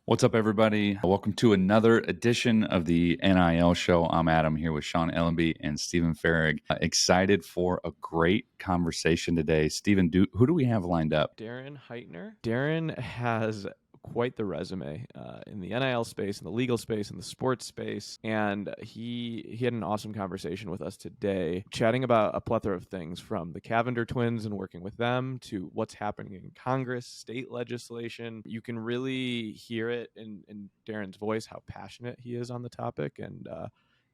What's up, everybody? Welcome to another edition of the NIL Show. I'm Adam here with Sean Ellenby and Stephen Farrig. Excited for a great conversation today. Stephen, who do we have lined up? Darren Heitner. Darren has quite the resume in the NIL space, in the legal space, in the sports space, and he had an awesome conversation with us today, chatting about a plethora of things, from the Cavinder twins and working with them to what's happening in Congress, state legislation. You can really hear it in Darren's voice how passionate he is on the topic, and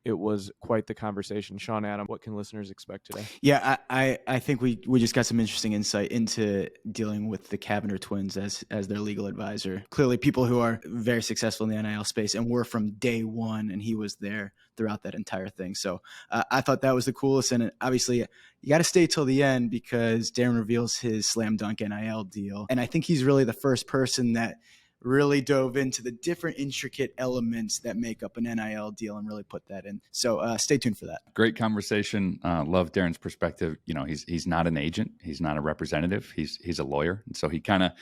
it was quite the conversation. Sean, Adam, what can listeners expect today? Yeah, I think we just got some interesting insight into dealing with the Cavinder twins as their legal advisor. Clearly people who are very successful in the NIL space and were from day one, and he was there throughout that entire thing. So I thought that was the coolest. And obviously you got to stay till the end because Darren reveals his slam dunk NIL deal. And I think he's really the first person that really dove into the different intricate elements that make up an NIL deal and really put that in. So stay tuned for that. Great conversation. Love Darren's perspective. You know, he's not an agent. He's not a representative. He's a lawyer. And so he kind of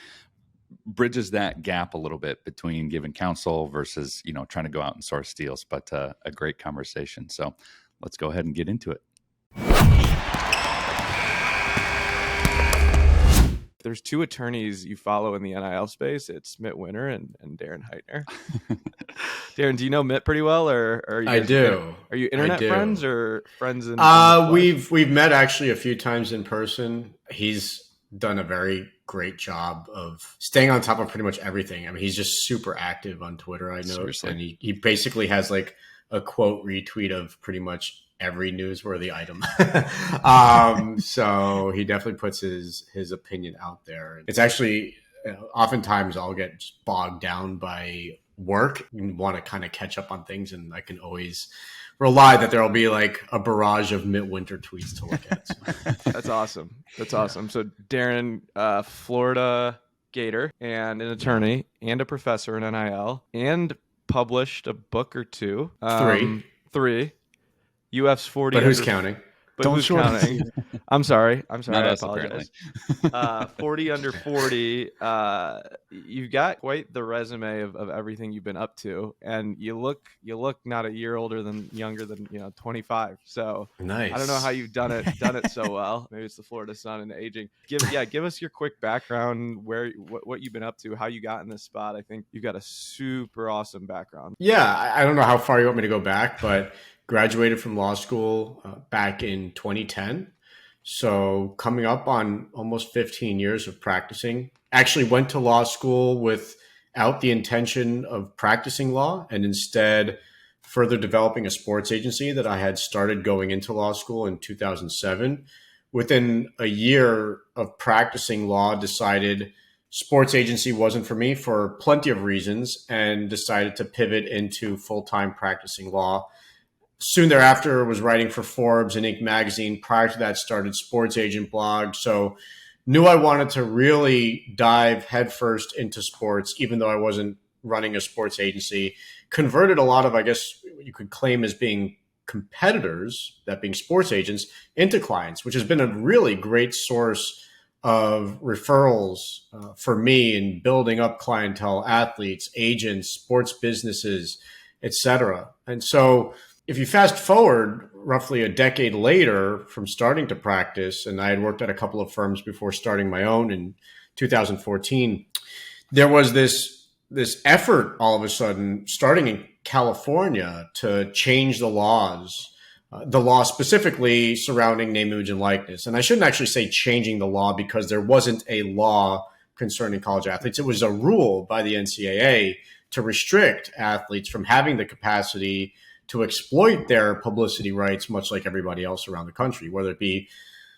bridges that gap a little bit between giving counsel versus, trying to go out and source deals. But a great conversation. So let's go ahead and get into it. There's two attorneys you follow in the NIL space. It's Mitt Winter and Darren Heitner. Darren, do you know Mitt pretty well, or are you? I do. Are you internet friends or friends in? We've met actually a few times in person. He's done a very great job of staying on top of pretty much everything. I mean, he's just super active on Twitter, I know. Seriously. And he basically has like a quote retweet of pretty much every newsworthy item. So he definitely puts his opinion out there. It's actually, oftentimes I'll get just bogged down by work and want to kind of catch up on things. And I can always rely that there'll be like a barrage of midwinter tweets to look at. So. That's awesome. That's awesome. So Darren, Florida Gator and an attorney and a professor in NIL and published a book or two. Three. UF's 40. But who's counting? But who's counting? I'm sorry. Not I us, apologize. 40 under 40. You've got quite the resume of everything you've been up to, and you look not a year younger than 25. So nice. I don't know how you've done it so well. Maybe it's the Florida sun and the aging. Give us your quick background, what you've been up to, how you got in this spot. I think you've got a super awesome background. Yeah, I don't know how far you want me to go back, but graduated from law school back in 2010. So coming up on almost 15 years of practicing. Actually went to law school without the intention of practicing law, and instead further developing a sports agency that I had started going into law school in 2007. Within a year of practicing law, decided sports agency wasn't for me for plenty of reasons, and decided to pivot into full-time practicing law. Soon thereafter, was writing for Forbes and Inc. magazine. Prior to that, started Sports Agent blog. So knew I wanted to really dive headfirst into sports, even though I wasn't running a sports agency. Converted a lot of, I guess you could claim as being competitors, that being sports agents, into clients, which has been a really great source of referrals for me in building up clientele, athletes, agents, sports businesses, etc. And so if you fast forward roughly a decade later from starting to practice, and I had worked at a couple of firms before starting my own in 2014, there was this effort all of a sudden starting in California to change the law specifically surrounding name, image, and likeness. And I shouldn't actually say changing the law because there wasn't a law concerning college athletes. It was a rule by the NCAA to restrict athletes from having the capacity to exploit their publicity rights, much like everybody else around the country, whether it be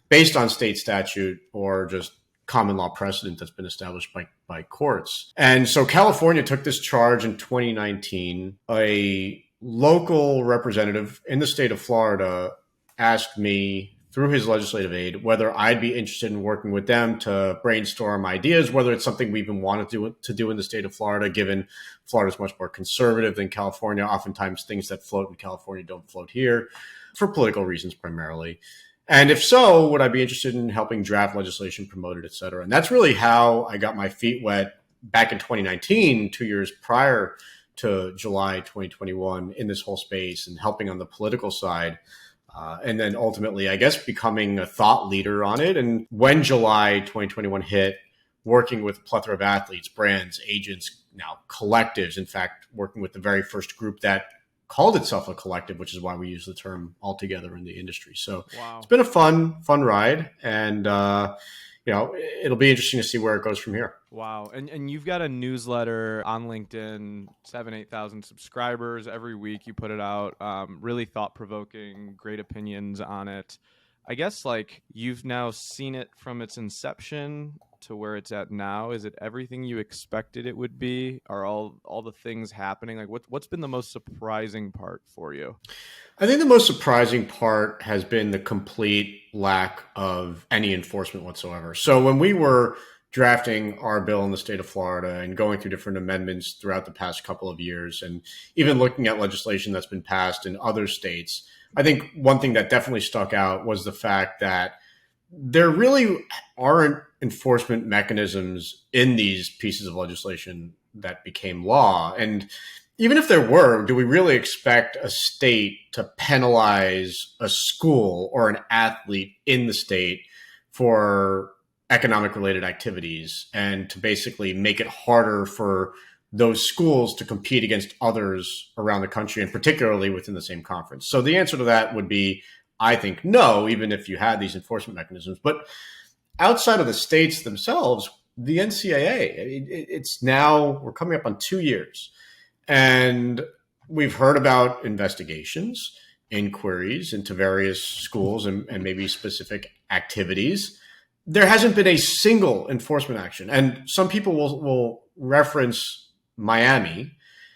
based on state statute or just common law precedent that's been established by courts. And so California took this charge in 2019. A local representative in the state of Florida asked me through his legislative aid whether I'd be interested in working with them to brainstorm ideas, whether it's something we've been wanting to do in the state of Florida, given Florida's much more conservative than California. Oftentimes things that float in California don't float here for political reasons primarily. And if so, would I be interested in helping draft legislation, promote it, et cetera? And that's really how I got my feet wet back in 2019, 2 years prior to July 2021 in this whole space and helping on the political side. And then ultimately, I guess, becoming a thought leader on it. And when July 2021 hit, working with a plethora of athletes, brands, agents, now collectives, in fact, working with the very first group that called itself a collective, which is why we use the term altogether in the industry. So It's been a fun ride. And, it'll be interesting to see where it goes from here. Wow. And you've got a newsletter on LinkedIn, 8,000 subscribers every week. You put it out, really thought-provoking, great opinions on it. I guess you've now seen it from its inception to where it's at now. Is it everything you expected it would be? Are all the things happening? What's been the most surprising part for you? I think the most surprising part has been the complete lack of any enforcement whatsoever. So when we were drafting our bill in the state of Florida and going through different amendments throughout the past couple of years, and even looking at legislation that's been passed in other states, I think one thing that definitely stuck out was the fact that there really aren't enforcement mechanisms in these pieces of legislation that became law. And even if there were, do we really expect a state to penalize a school or an athlete in the state for economic related activities and to basically make it harder for those schools to compete against others around the country and particularly within the same conference? So the answer to that would be, I think, no, even if you had these enforcement mechanisms. But outside of the states themselves, the NCAA, it's now, we're coming up on 2 years. And we've heard about investigations, inquiries into various schools and maybe specific activities. There hasn't been a single enforcement action. And some people will reference Miami,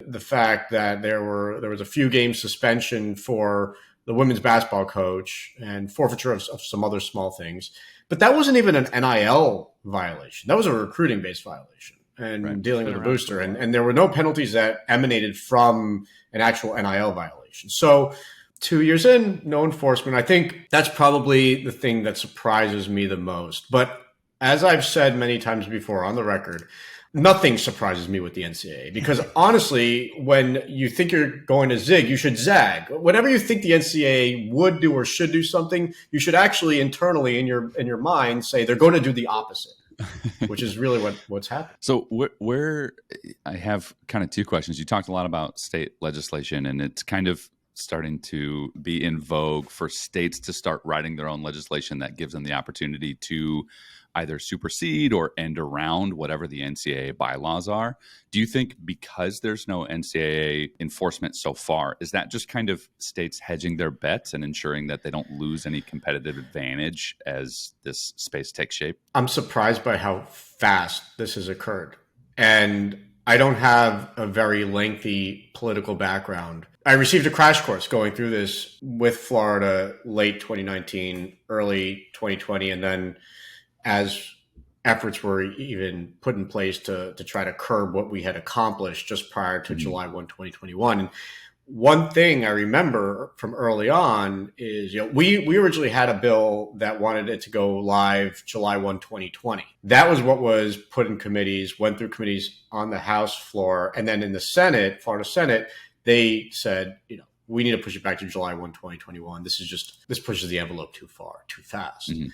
the fact that there was a few game suspension for the women's basketball coach and forfeiture of some other small things. But that wasn't even an NIL violation. That was a recruiting-based violation and dealing with a booster. And there were no penalties that emanated from an actual NIL violation. So 2 years in, no enforcement. I think that's probably the thing that surprises me the most. But as I've said many times before on the record, nothing surprises me with the NCAA because honestly, when you think you're going to zig, you should zag. Whenever you think the NCAA would do or should do something, you should actually internally in your mind say they're going to do the opposite, which is really what's happened. So where I have kind of two questions. You talked a lot about state legislation, and it's kind of starting to be in vogue for states to start writing their own legislation that gives them the opportunity to either supersede or end around whatever the NCAA bylaws are. Do you think because there's no NCAA enforcement so far, is that just kind of states hedging their bets and ensuring that they don't lose any competitive advantage as this space takes shape? I'm surprised by how fast this has occurred. And I don't have a very lengthy political background. I received a crash course going through this with Florida late 2019, early 2020, and then as efforts were even put in place to try to curb what we had accomplished just prior to July 1, 2021. And one thing I remember from early on is, we originally had a bill that wanted it to go live July 1, 2020. That was what was put in committees, went through committees on the House floor. And then in the Senate, Florida Senate, they said, we need to push it back to July 1, 2021. This pushes the envelope too far, too fast. Mm-hmm.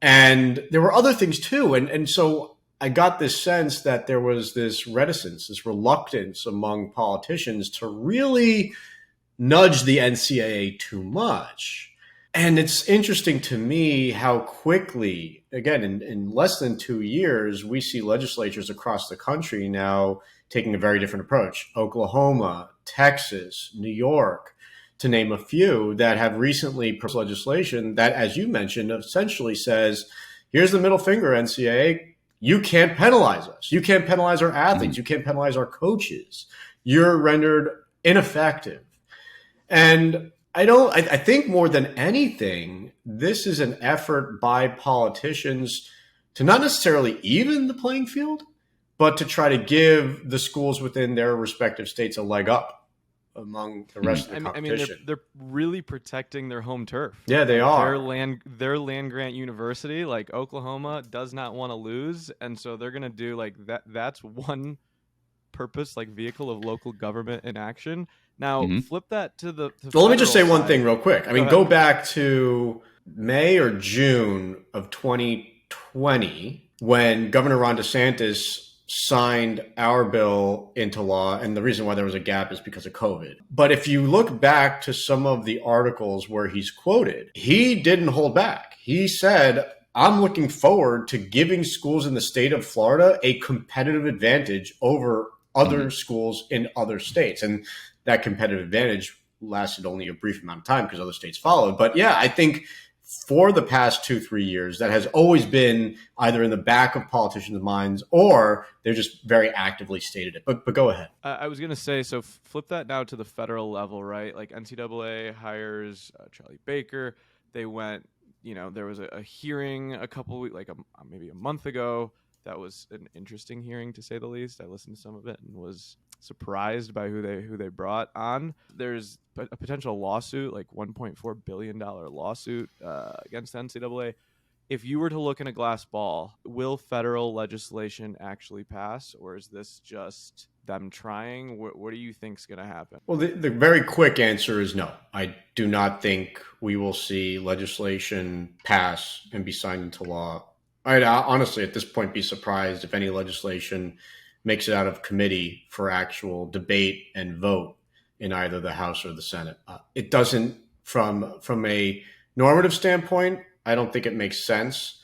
And there were other things too. And so I got this sense that there was this reticence, this reluctance among politicians to really nudge the NCAA too much. And it's interesting to me how quickly, again, in less than 2 years, we see legislatures across the country now taking a very different approach. Oklahoma, Texas, New York, to name a few, that have recently passed legislation that, as you mentioned, essentially says, here's the middle finger, NCAA. You can't penalize us. You can't penalize our athletes. You can't penalize our coaches. You're rendered ineffective. And I think more than anything, this is an effort by politicians to not necessarily even the playing field, but to try to give the schools within their respective states a leg up among the rest of the I mean, competition. they're really protecting their home turf. Yeah, they are. Their land grant university, like Oklahoma, does not want to lose, and so they're gonna do like that. That's one purpose, like vehicle of local government in action. Now, flip that to the. Well, let me just say one side. thing real quick. I mean, go back to May or June of 2020 when Governor Ron DeSantis signed our bill into law. And the reason why there was a gap is because of COVID. But if you look back to some of the articles where he's quoted, he didn't hold back. He said, I'm looking forward to giving schools in the state of Florida a competitive advantage over other schools in other states. And that competitive advantage lasted only a brief amount of time because other states followed. But yeah, I think for the past 2-3 years, that has always been either in the back of politicians' minds or they're just very actively stated it. But go ahead. I was going to say, so flip that now to the federal level, right? Like NCAA hires Charlie Baker. They went, there was a hearing a couple of weeks, like maybe a month ago. That was an interesting hearing, to say the least. I listened to some of it and was surprised by who they brought on. There's a potential lawsuit, like $1.4 billion lawsuit against the NCAA. If you were to look in a glass ball, will federal legislation actually pass, or is this just them trying? What do you think is going to happen? Well, the very quick answer is no. I do not think we will see legislation pass and be signed into law. I'd honestly, at this point, be surprised if any legislation makes it out of committee for actual debate and vote in either the House or the Senate. It doesn't, from a normative standpoint, I don't think it makes sense.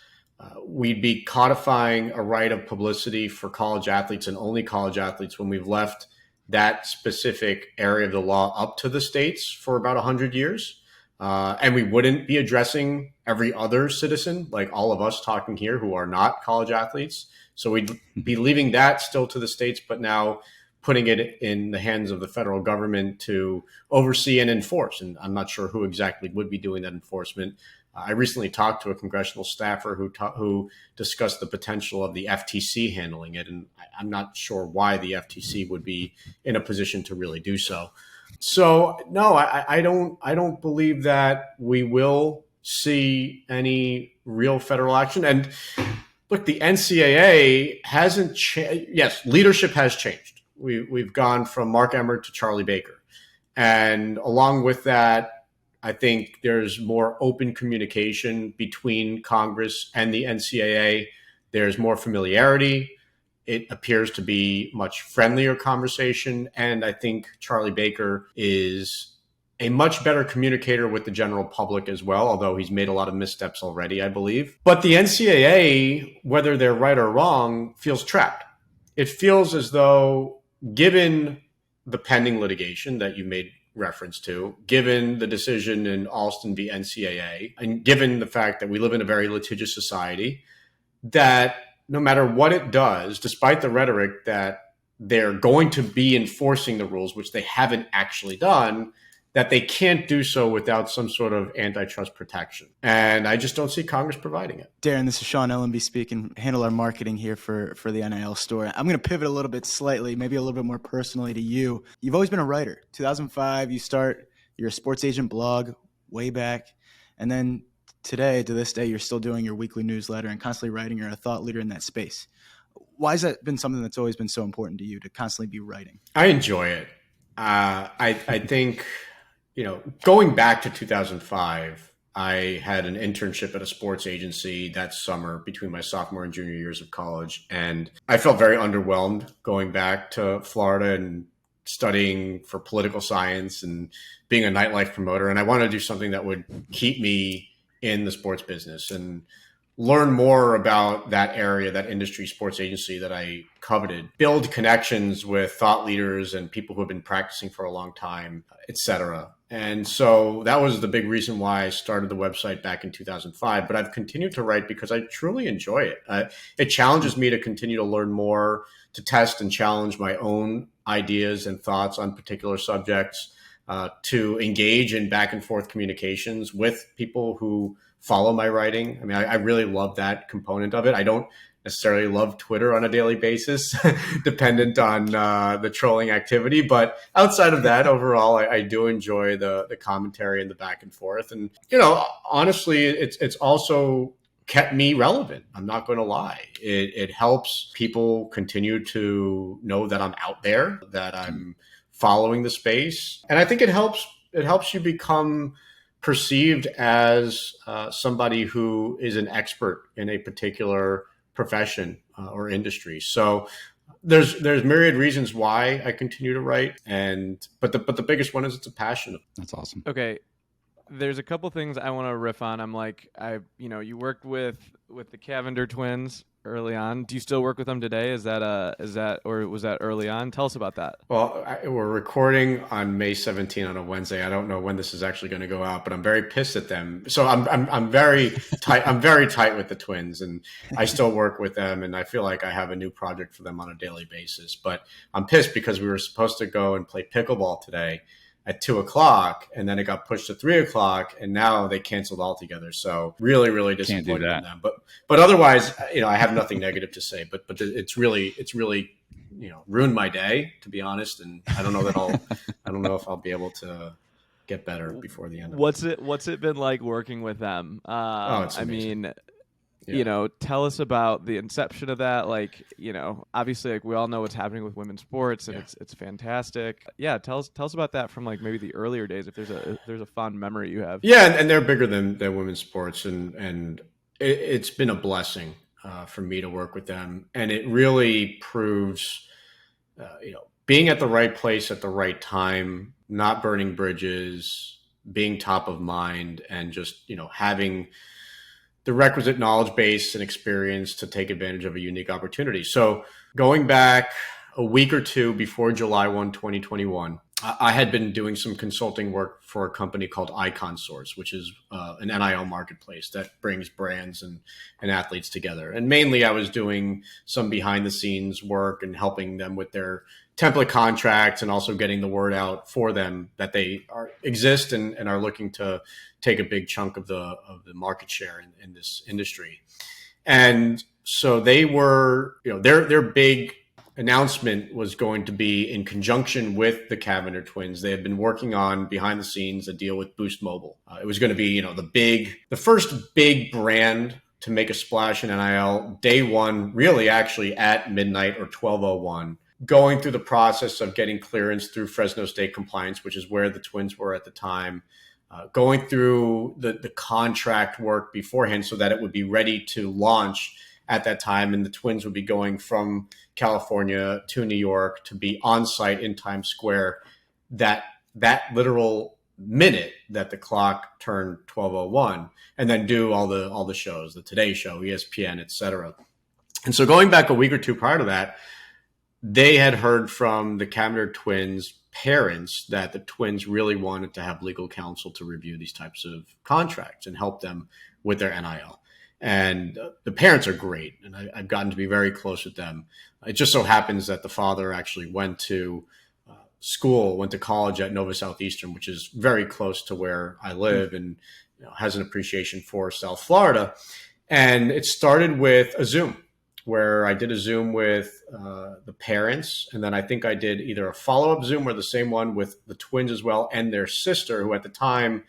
We'd be codifying a right of publicity for college athletes and only college athletes when we've left that specific area of the law up to the states for about 100 years. And we wouldn't be addressing every other citizen, like all of us talking here who are not college athletes. So we'd be leaving that still to the states, but now putting it in the hands of the federal government to oversee and enforce. And I'm not sure who exactly would be doing that enforcement. I recently talked to a congressional staffer who discussed the potential of the FTC handling it. And I'm not sure why the FTC would be in a position to really do so. So no, I don't believe that we will see any real federal action. And look, the NCAA hasn't changed. Yes, leadership has changed. We've gone from Mark Emmert to Charlie Baker. And along with that, I think there's more open communication between Congress and the NCAA. There's more familiarity. It appears to be much friendlier conversation. And I think Charlie Baker is a much better communicator with the general public as well, although he's made a lot of missteps already, I believe. But the NCAA, whether they're right or wrong, feels trapped. It feels as though, given the pending litigation that you made reference to, given the decision in Alston v. NCAA, and given the fact that we live in a very litigious society, that no matter what it does, despite the rhetoric that they're going to be enforcing the rules, which they haven't actually done, that they can't do so without some sort of antitrust protection. And I just don't see Congress providing it. Darren, this is Sean Ellenby speaking, handle our marketing here for the NIL store. I'm going to pivot a little bit slightly, maybe a little bit more personally to you. You've always been a writer. 2005, you're a sports agent blog way back. And then today, to this day, you're still doing your weekly newsletter and constantly writing. You're a thought leader in that space. Why has that been something that's always been so important to you, to constantly be writing? I enjoy it. I think, going back to 2005, I had an internship at a sports agency that summer between my sophomore and junior years of college. And I felt very underwhelmed going back to Florida and studying for political science and being a nightlife promoter. And I wanted to do something that would keep me in the sports business and learn more about that area, that industry, sports agency that I coveted, build connections with thought leaders and people who have been practicing for a long time, et cetera. And so that was the big reason why I started the website back in 2005. But I've continued to write because I truly enjoy it. It challenges me to continue to learn more, to test and challenge my own ideas and thoughts on particular subjects, to engage in back and forth communications with people who follow my writing. I mean, I really love that component of it. I don't necessarily love Twitter on a daily basis, dependent on the trolling activity. But outside of that, overall, I do enjoy the commentary and the back and forth. And, honestly, it's also kept me relevant. I'm not going to lie. It helps people continue to know that I'm out there, that I'm following the space. And I think it helps you become perceived as somebody who is an expert in a particular profession or industry. So there's myriad reasons why I continue to write, but the biggest one is it's a passion. That's awesome. Okay, there's a couple things I want to riff on. You worked with the Cavinder twins early on. Do you still work with them today? Is that or was that early on? Tell us about that. Well, we're recording on May 17 on a Wednesday. I don't know when this is actually going to go out, but I'm very pissed at them. So I'm very tight. I'm very tight with the twins, and I still work with them, and I feel like I have a new project for them on a daily basis. But I'm pissed because we were supposed to go and play pickleball today at 2:00, and then it got pushed to 3:00, and now they canceled altogether. So really, really disappointed in them. But otherwise, I have nothing negative to say. But it's really ruined my day, to be honest. And I don't know if I'll be able to get better before the end of it. What's it been like working with them? It's amazing. Tell us about the inception of that. Obviously, we all know what's happening with women's sports, and it's fantastic. Yeah, tell us about that from maybe the earlier days, if there's a fond memory you have. Yeah, and they're bigger than women's sports, and it's been a blessing for me to work with them, and it really proves, being at the right place at the right time, not burning bridges, being top of mind, and just having the requisite knowledge base and experience to take advantage of a unique opportunity. So going back a week or two before July 1, 2021, I had been doing some consulting work for a company called Icon Source, which is an NIL marketplace that brings brands and athletes together. And mainly I was doing some behind the scenes work and helping them with their template contracts, and also getting the word out for them that they exist and are looking to take a big chunk of the market share in this industry. And so they were, their big announcement was going to be in conjunction with the Cavinder twins. They had been working on behind the scenes a deal with Boost Mobile. It was going to be, the first big brand to make a splash in NIL, day one, really actually at midnight or 12:01. Going through the process of getting clearance through Fresno State compliance, which is where the twins were at the time, going through the contract work beforehand so that it would be ready to launch at that time. And the twins would be going from California to New York to be on site in Times Square that literal minute that the clock turned 12:01, and then do all the shows, the Today Show, ESPN, etc. And so going back a week or two prior to that, they had heard from the Cavinder twins' parents that the twins really wanted to have legal counsel to review these types of contracts and help them with their NIL. And the parents are great, and I've gotten to be very close with them. It just so happens that the father actually went to college at Nova Southeastern, which is very close to where I live, and has an appreciation for South Florida. And it started with a Zoom, where I did a Zoom with the parents, and then I think I did either a follow-up Zoom or the same one with the twins as well, and their sister, who at the time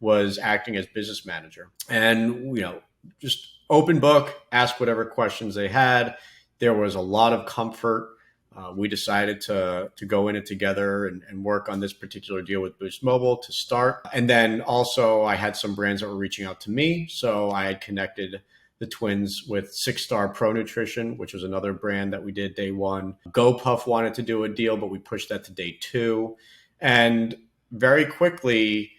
was acting as business manager. And, just open book, ask whatever questions they had. There was a lot of comfort. We decided to go in it together and work on this particular deal with Boost Mobile to start. And then also I had some brands that were reaching out to me. So I had connected the twins with 6 Star Pro Nutrition, which was another brand that we did day one. GoPuff wanted to do a deal, but we pushed that to day 2. And very quickly,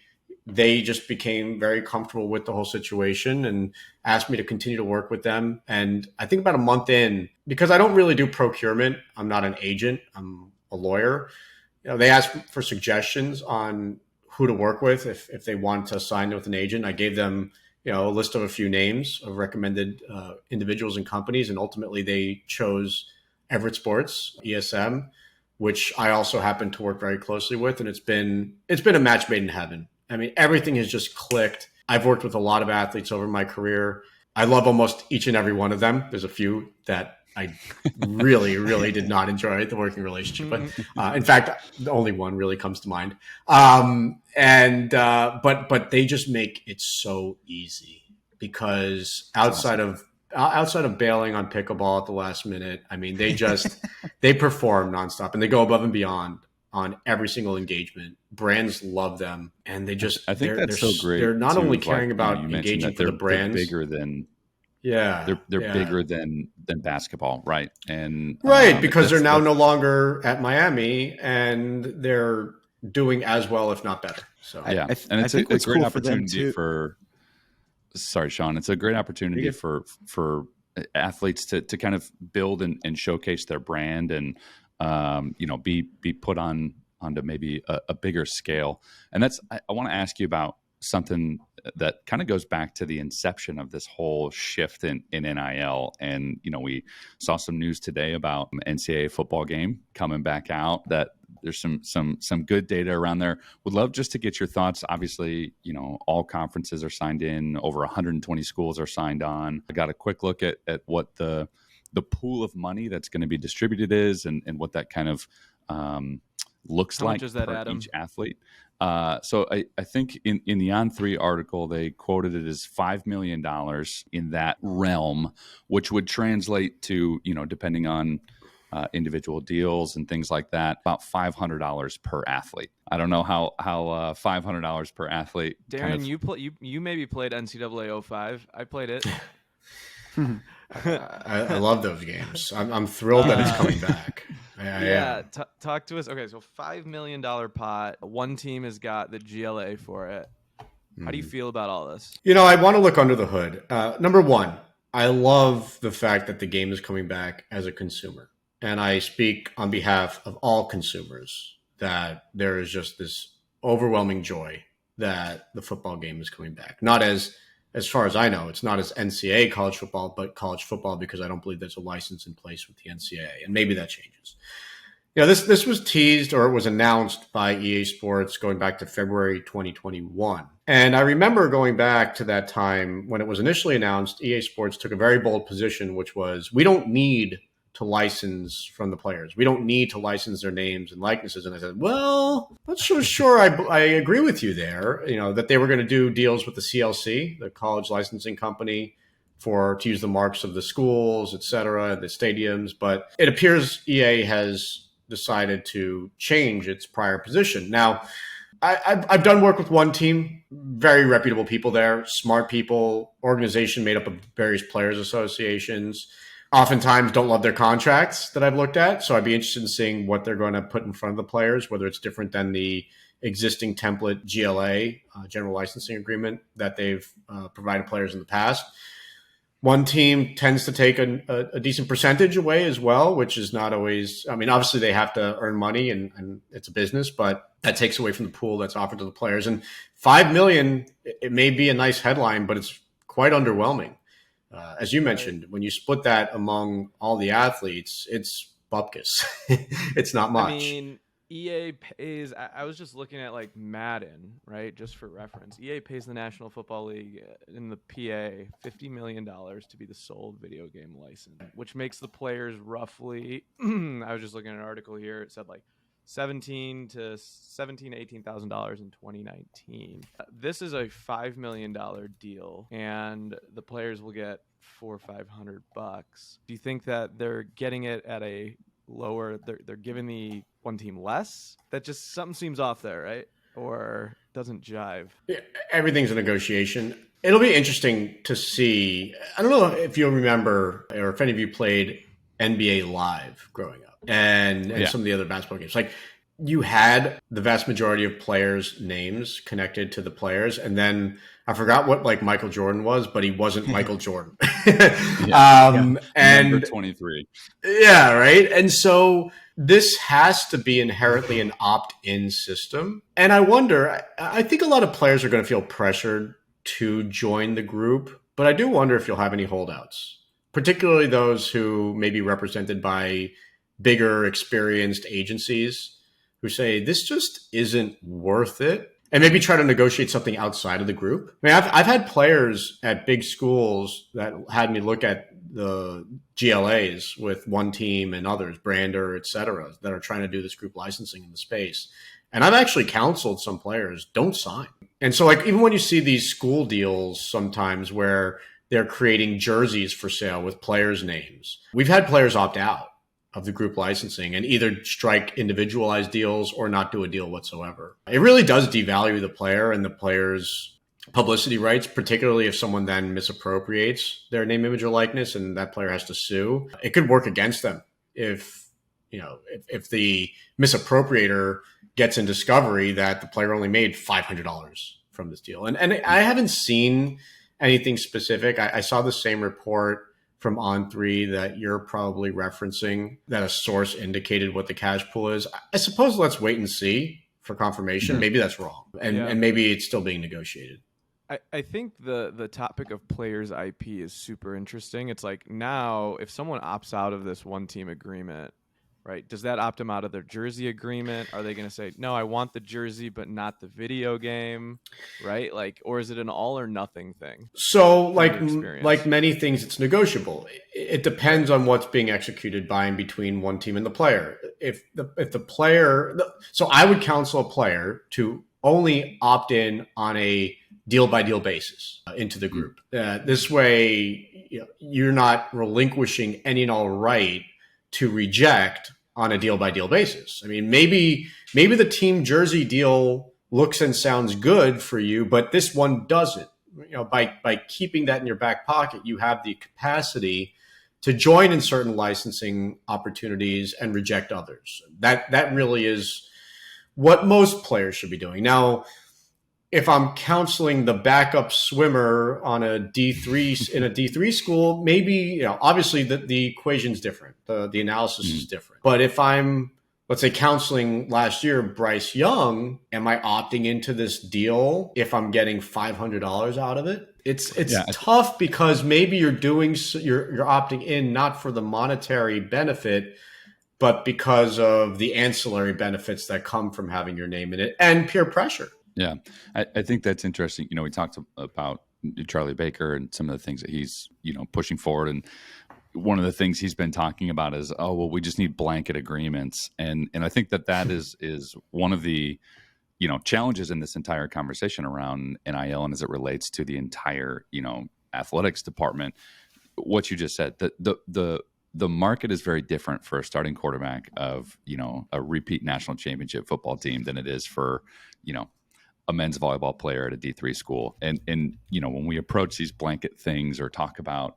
they just became very comfortable with the whole situation and asked me to continue to work with them. And I think about a month in, because I don't really do procurement, I'm not an agent, I'm a lawyer. They asked for suggestions on who to work with if they wanted to sign with an agent. I gave them a list of a few names of recommended individuals and companies, and ultimately they chose Everett Sports, ESM, which I also happen to work very closely with, and it's been a match made in heaven. I mean, everything has just clicked. I've worked with a lot of athletes over my career. I love almost each and every one of them. There's a few that I really, really did not enjoy the working relationship with. In fact, the only one really comes to mind. But they just make it so easy because outside of bailing on pickleball at the last minute, I mean, they perform nonstop and they go above and beyond on every single engagement. Brands love them, and I think that's so great. They're not too, only caring about you mentioned engaging that for the brands. they're bigger than Yeah, they're bigger than basketball, right? And because they're now no longer at Miami, and they're doing as well, if not better. So and it's a great opportunity for. Sorry, Sean. It's a great opportunity for athletes to kind of build and showcase their brand and be put onto maybe a bigger scale. And that's I want to ask you about something that kind of goes back to the inception of this whole shift in NIL. And, we saw some news today about NCAA football game coming back out, that there's some good data around there. Would love just to get your thoughts. Obviously, all conferences are signed in, over 120 schools are signed on. I got a quick look at what the pool of money that's going to be distributed is and what that kind of looks like for each athlete. So I think in the On3 article, they quoted it as $5 million in that realm, which would translate to, depending on individual deals and things like that, about $500 per athlete. I don't know how $500 per athlete. Darren, you maybe played NCAA 05. I played it. I love those games. I'm thrilled that it's coming back. Talk to us. Okay, so $5 million pot. One team has got the GLA for it. How do you feel about all this? I want to look under the hood. Number one, I love the fact that the game is coming back as a consumer. And I speak on behalf of all consumers that there is just this overwhelming joy that the football game is coming back. Not as far as I know, it's not as NCAA college football, but college football, because I don't believe there's a license in place with the NCAA, and maybe that changes. This was teased, or it was announced by EA Sports going back to February 2021. And I remember going back to that time when it was initially announced, EA Sports took a very bold position, which was, we don't need to license from the players. We don't need to license their names and likenesses. And I said, well, not so sure I agree with you there, that they were going to do deals with the CLC, the college licensing company, to use the marks of the schools, et cetera, the stadiums. But it appears EA has decided to change its prior position. Now, I've done work with one team, very reputable people there, smart people, organization made up of various players associations. Oftentimes don't love their contracts that I've looked at. So I'd be interested in seeing what they're going to put in front of the players, whether it's different than the existing template GLA, general licensing agreement, that they've provided players in the past. One team tends to take a decent percentage away as well, which is not always, obviously they have to earn money and it's a business, but that takes away from the pool that's offered to the players. And $5 million, it may be a nice headline, but it's quite underwhelming. As you mentioned, when you split that among all the athletes, it's bupkis. It's not much. EA pays, I was just looking at like Madden, right? Just for reference. EA pays the National Football League in the PA $50 million to be the sole video game license, which makes the players roughly, I was just looking at an article here. It said like $18,000 to $18,000 in 2019. This is a $5 million deal, and the players will get $400 or $500. Do you think that they're getting it at a lower? They're giving the one team less? That just something seems off there, right? Or doesn't jive. Yeah, everything's a negotiation. It'll be interesting to see. I don't know if you'll remember, or if any of you played NBA Live growing up. And some of the other basketball games. Like, you had the vast majority of players' names connected to the players. And then I forgot what like Michael Jordan was, but he wasn't Michael Jordan. And number 23. Yeah, right. And so this has to be inherently an opt-in system. And I wonder, I think a lot of players are going to feel pressured to join the group, but I do wonder if you'll have any holdouts, particularly those who may be represented by bigger, experienced agencies who say, this just isn't worth it. and maybe try to negotiate something outside of the group. I mean, I've had players at big schools that had me look at the GLAs with one team and others, Brander, et cetera, that are trying to do this group licensing in the space. And I've actually counseled some players, don't sign. And so like, even when you see these school deals sometimes where they're creating jerseys for sale with players' names, we've had players opt out of the group licensing and either strike individualized deals or not do a deal whatsoever. It really does devalue the player and the player's publicity rights, particularly if someone then misappropriates their name, image, or likeness and that player has to sue. It could work against them if the misappropriator gets in discovery that the player only made $500 from this deal. And I haven't seen anything specific. I saw the same report from On3 that you're probably referencing, that a source indicated what the cash pool is. I suppose let's wait and see for confirmation. Mm-hmm. Maybe that's wrong. And maybe it's still being negotiated. I think the topic of players' IP is super interesting. It's like, now if someone opts out of this one team agreement, right, does that opt them out of their jersey agreement? Are they going to say, no, I want the jersey but not the video game, right? Like, or is it an all or nothing thing? So like many things, it's negotiable. It depends on what's being executed by and between one team and the player. If the player, so I would counsel a player to only opt in on a deal by deal basis into the group. This way, you're not relinquishing any and all right to reject on a deal by deal basis. I mean, maybe the team jersey deal looks and sounds good for you, but this one doesn't. By keeping that in your back pocket, you have the capacity to join in certain licensing opportunities and reject others. That really is what most players should be doing. Now, if I'm counseling the backup swimmer on a D3 in a D3 school, maybe, obviously the equation's different. The analysis is different. But if I'm, let's say, counseling last year, Bryce Young, am I opting into this deal if I'm getting $500 out of it? It's tough because maybe you're opting in not for the monetary benefit, but because of the ancillary benefits that come from having your name in it and peer pressure. Yeah, I think that's interesting. We talked about Charlie Baker and some of the things that he's, pushing forward. And one of the things he's been talking about is, we just need blanket agreements. And I think that is one of the, challenges in this entire conversation around NIL and as it relates to the entire, athletics department. What you just said, the market is very different for a starting quarterback of, a repeat national championship football team than it is for, a men's volleyball player at a D3 school. And when we approach these blanket things or talk about,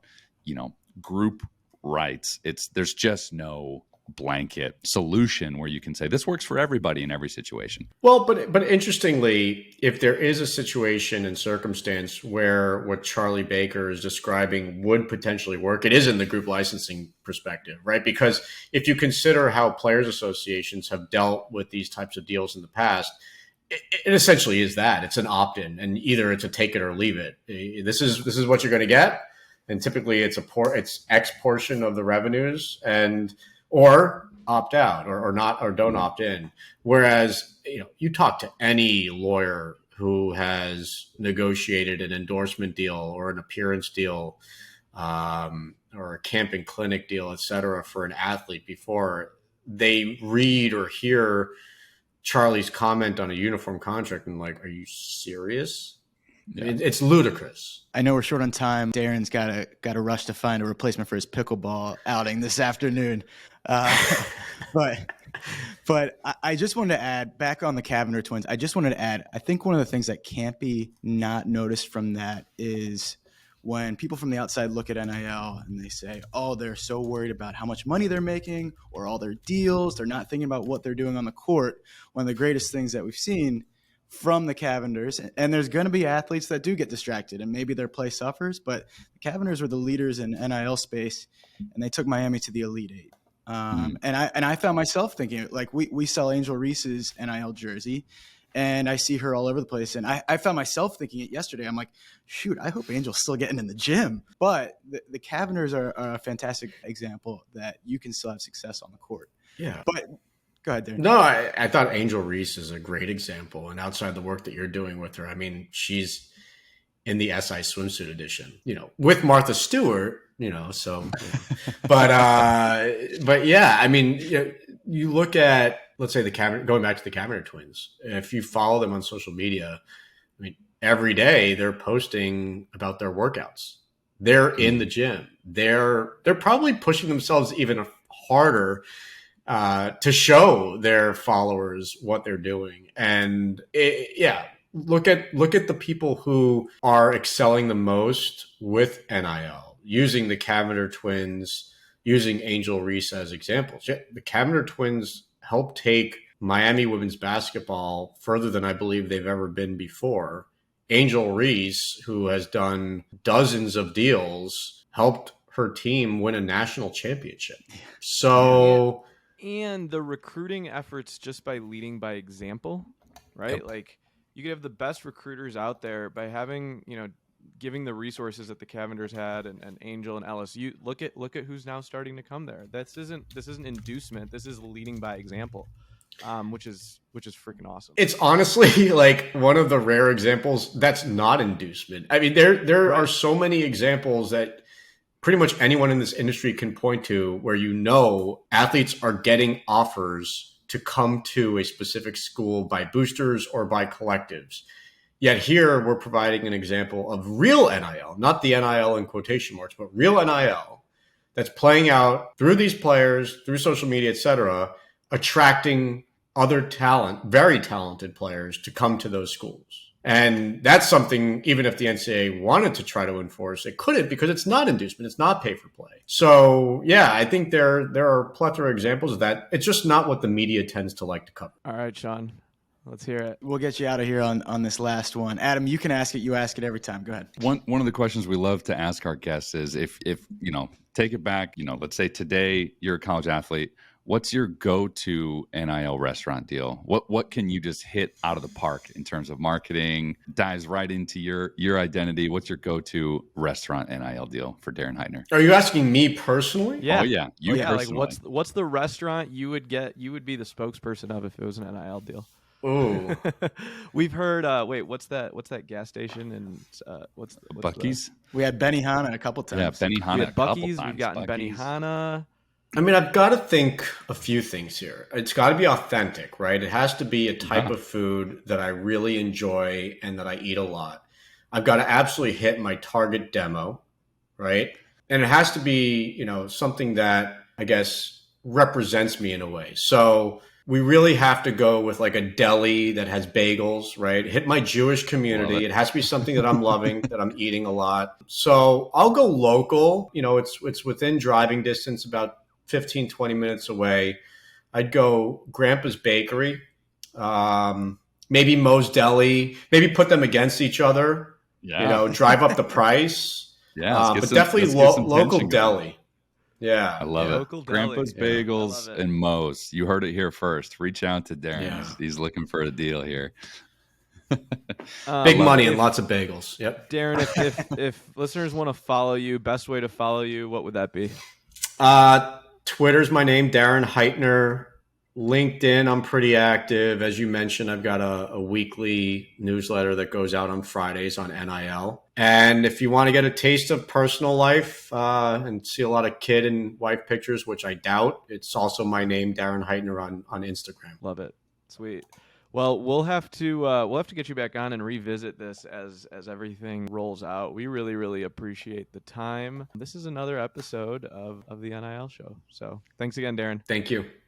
group rights, there's just no blanket solution where you can say this works for everybody in every situation. Well, but interestingly, if there is a situation and circumstance where what Charlie Baker is describing would potentially work, it is in the group licensing perspective, right? Because if you consider how players associations have dealt with these types of deals in the past, it essentially is that it's an opt-in, and either it's a take it or leave it. This is what you're going to get, and typically it's X portion of the revenues, or opt out or not, or don't opt in. Whereas you talk to any lawyer who has negotiated an endorsement deal or an appearance deal, or a camp and clinic deal, et cetera, for an athlete before they read or hear Charlie's comment on a uniform contract and like, are you serious? Yeah. It's ludicrous. I know we're short on time. Darren's got to rush to find a replacement for his pickleball outing this afternoon. But I just wanted to add, back on the Cavinder twins, I just wanted to add, I think one of the things that can't be not noticed from that is when people from the outside look at NIL and they say, they're so worried about how much money they're making or all their deals. They're not thinking about what they're doing on the court. One of the greatest things that we've seen from the Cavinders, and there's going to be athletes that do get distracted and maybe their play suffers, but the Cavinders were the leaders in NIL space and they took Miami to the Elite Eight. And I found myself thinking, like, we sell Angel Reese's NIL jersey, and I see her all over the place. And I found myself thinking it yesterday. I'm like, shoot, I hope Angel's still getting in the gym. But the Cavinders are a fantastic example that you can still have success on the court. Yeah. But Go ahead, Darren. No, I thought Angel Reese is a great example. And outside the work that you're doing with her, I mean, she's in the SI swimsuit edition, with Martha Stewart, so, but yeah, I mean, you look at, let's say going back to the Cavinder twins, if you follow them on social media, I mean, every day they're posting about their workouts. They're in the gym. They're probably pushing themselves even harder to show their followers what they're doing. And look at the people who are excelling the most with NIL, using the Cavinder twins, using Angel Reese as examples. The Cavinder twins helped take Miami women's basketball further than I believe they've ever been before. Angel Reese, who has done dozens of deals, helped her team win a national championship. So... And the recruiting efforts just by leading by example, right? Yep. Like you could have the best recruiters out there by having, giving the resources that the Cavinders had and Angel and LSU. Look at who's now starting to come there. This isn't inducement. This is leading by example, which is freaking awesome. It's honestly like one of the rare examples that's not inducement. I mean, there are so many examples that pretty much anyone in this industry can point to where athletes are getting offers to come to a specific school by boosters or by collectives. Yet here we're providing an example of real NIL, not the NIL in quotation marks, but real NIL that's playing out through these players, through social media, etc., attracting other very talented players to come to those schools. And that's something, even if the NCAA wanted to try to enforce, it couldn't because it's not inducement. It's not pay for play. So, yeah, I think there are a plethora of examples of that. It's just not what the media tends to like to cover. All right, Sean, let's hear it. We'll get you out of here on this last one. Adam, you can ask it. You ask it every time. Go ahead. One of the questions we love to ask our guests is if take it back, let's say today you're a college athlete. What's your go-to NIL restaurant deal? What can you just hit out of the park in terms of marketing, dives right into your identity? What's your go-to restaurant NIL deal for Darren Heitner? Are you asking me personally? Yeah. Oh, yeah. You personally. Like what's the restaurant you would be the spokesperson of if it was an NIL deal? Oh, we've heard. What's that gas station and what's Buc-ee's? We had Benihana a couple times. Yeah, Benihana. We had Buc-ee's. We've We've gotten Benihana. I mean, I've got to think a few things here. It's got to be authentic, right? It has to be a type of food that I really enjoy and that I eat a lot. I've got to absolutely hit my target demo, right? And it has to be, something that I guess represents me in a way. So we really have to go with like a deli that has bagels, right? Hit my Jewish community. It has to be something that I'm loving, that I'm eating a lot. So I'll go local. It's within driving distance, about 15, 20 minutes away. I'd go Grandpa's Bakery, maybe Moe's Deli, maybe put them against each other, drive up the price. Yeah, but definitely local deli. Yeah. I love it. Grandpa's Bagels and Moe's. You heard it here first. Reach out to Darren. Yeah. He's looking for a deal here. Big money and lots of bagels. Yep. Darren, if listeners want to follow you, best way to follow you, what would that be? Twitter's my name, Darren Heitner. LinkedIn, I'm pretty active. As you mentioned, I've got a weekly newsletter that goes out on Fridays on NIL. And if you want to get a taste of personal life and see a lot of kid and wife pictures, which I doubt, it's also my name, Darren Heitner, on Instagram. Love it. Sweet. Well, we'll have to get you back on and revisit this as everything rolls out. We really, really appreciate the time. This is another episode of the NIL show. So thanks again, Darren. Thank you.